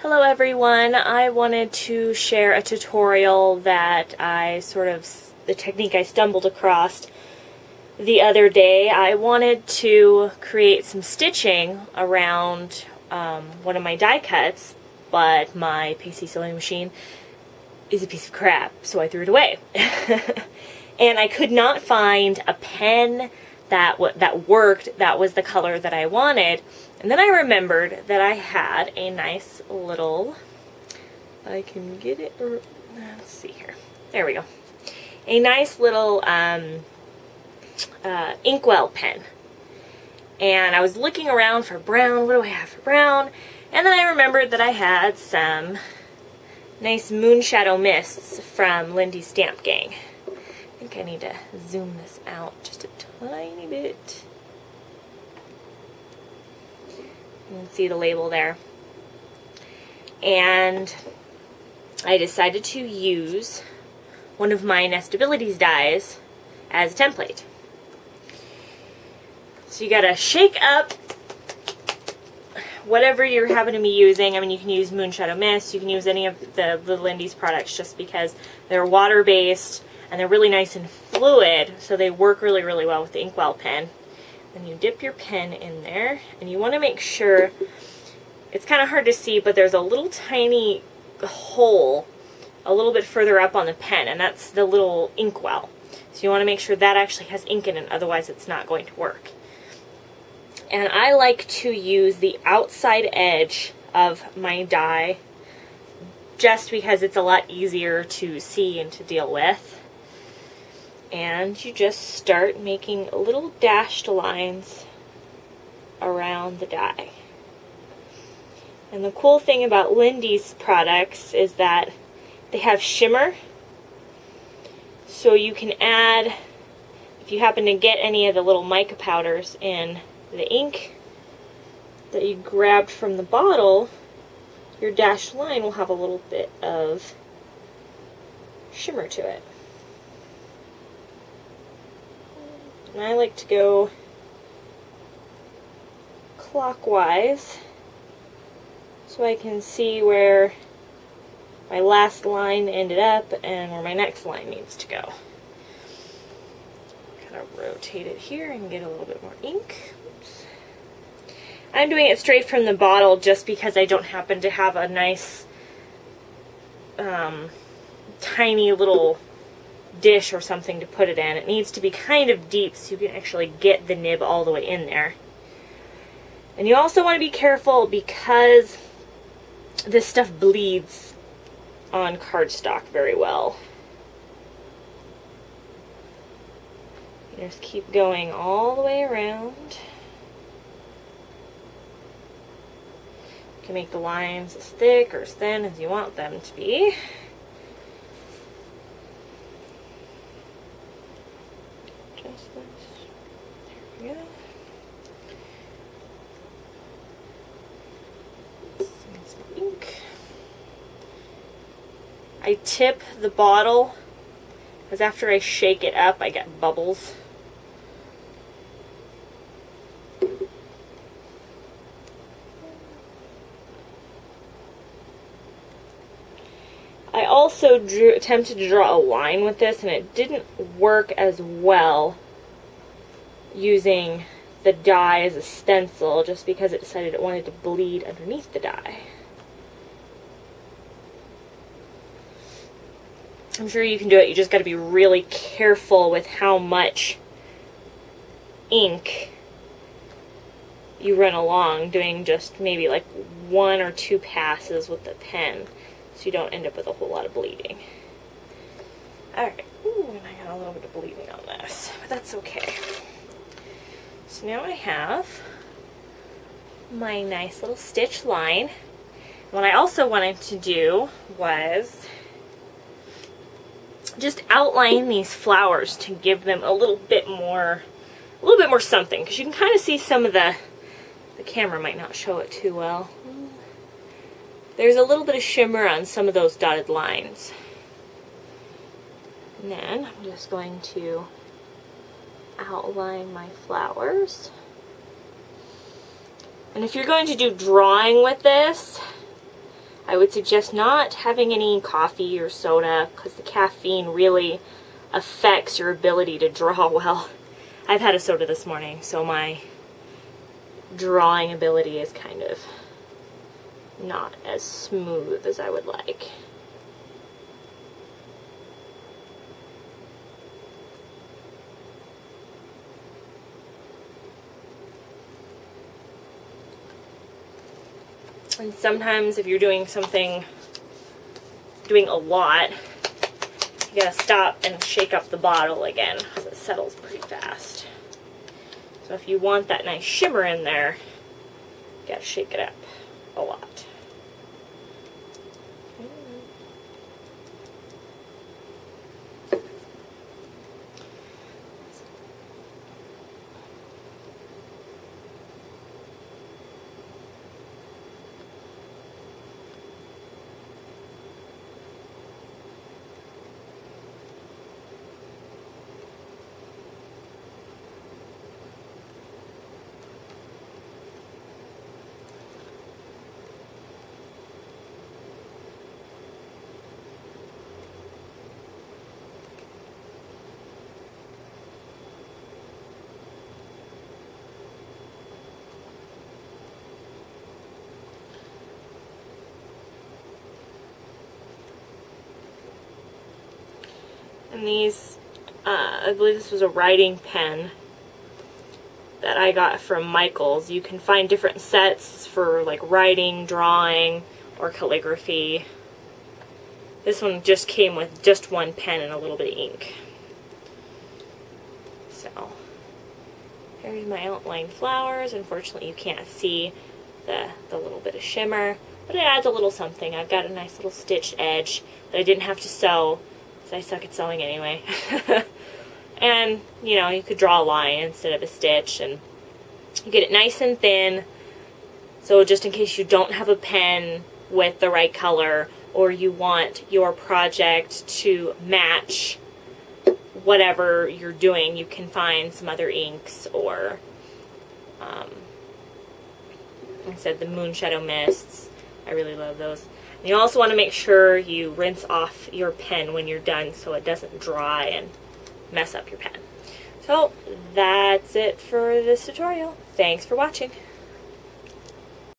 Hello everyone, I wanted to share a tutorial that the technique I stumbled across the other day. I wanted to create some stitching around one of my die cuts, but my PC sewing machine is a piece of crap, so I threw it away. And I could not find a pen that worked, that was the color that I wanted. And then I remembered that I had a nice little, I can get it, let's see here, there we go, a nice little inkwell pen. And I was looking around for brown, what do I have for brown? And then I remembered that I had some nice Moonshadow Mists from Lindy's Stamp Gang. I think I need to zoom this out just a tiny bit. You can see the label there. And I decided to use one of my Nestabilities dies as a template. So you gotta shake up whatever you're happen to be using. I mean, you can use Moonshadow Mist, you can use any of the Lindy's products just because they're water-based and they're really nice and fluid, so they work really, really well with the inkwell pen. And you dip your pen in there, and you want to make sure, it's kind of hard to see, but there's a little tiny hole a little bit further up on the pen, and that's the little inkwell. So you want to make sure that actually has ink in it, otherwise it's not going to work. And I like to use the outside edge of my die just because it's a lot easier to see and to deal with. And you just start making little dashed lines around the die. And the cool thing about Lindy's products is that they have shimmer, so you can add, if you happen to get any of the little mica powders in the ink that you grabbed from the bottle, your dashed line will have a little bit of shimmer to it. And I like to go clockwise so I can see where my last line ended up and where my next line needs to go. Kind of rotate it here and get a little bit more ink. Oops. I'm doing it straight from the bottle just because I don't happen to have a nice tiny little dish or something to put it in. It needs to be kind of deep so you can actually get the nib all the way in there. And you also want to be careful because this stuff bleeds on cardstock very well. You just keep going all the way around. You can make the lines as thick or as thin as you want them to be. There we go. Some ink. I tip the bottle because after I shake it up I get bubbles. I also attempted to draw a line with this and it didn't work as well using the die as a stencil just because it decided it wanted to bleed underneath the die. I'm sure you can do it, you just got to be really careful with how much ink you run along, doing just maybe like 1 or 2 passes with the pen so you don't end up with a whole lot of bleeding. Alright, and I got a little bit of bleeding on this, but that's okay. So now I have my nice little stitch line. What I also wanted to do was just outline these flowers to give them a little bit more something, because you can kind of see some of the camera might not show it too well. There's a little bit of shimmer on some of those dotted lines. And then I'm just going to outline my flowers. And if you're going to do drawing with this, I would suggest not having any coffee or soda because the caffeine really affects your ability to draw well. I've had a soda this morning, so my drawing ability is kind of not as smooth as I would like. And sometimes if you're doing a lot, you gotta stop and shake up the bottle again because it settles pretty fast. So if you want that nice shimmer in there, you gotta shake it up a lot. And these, I believe this was a writing pen that I got from Michael's. You can find different sets for like writing, drawing, or calligraphy. This one just came with just one pen and a little bit of ink. So, here's my outlined flowers. Unfortunately, you can't see the little bit of shimmer, but it adds a little something. I've got a nice little stitched edge that I didn't have to sew, so I suck at sewing anyway. And, you know, you could draw a line instead of a stitch, and you get it nice and thin, so just in case you don't have a pen with the right color, or you want your project to match whatever you're doing, you can find some other inks, or like I said, the Moonshadow Mists. I really love those. And you also want to make sure you rinse off your pen when you're done so it doesn't dry and mess up your pen. So that's it for this tutorial. Thanks for watching.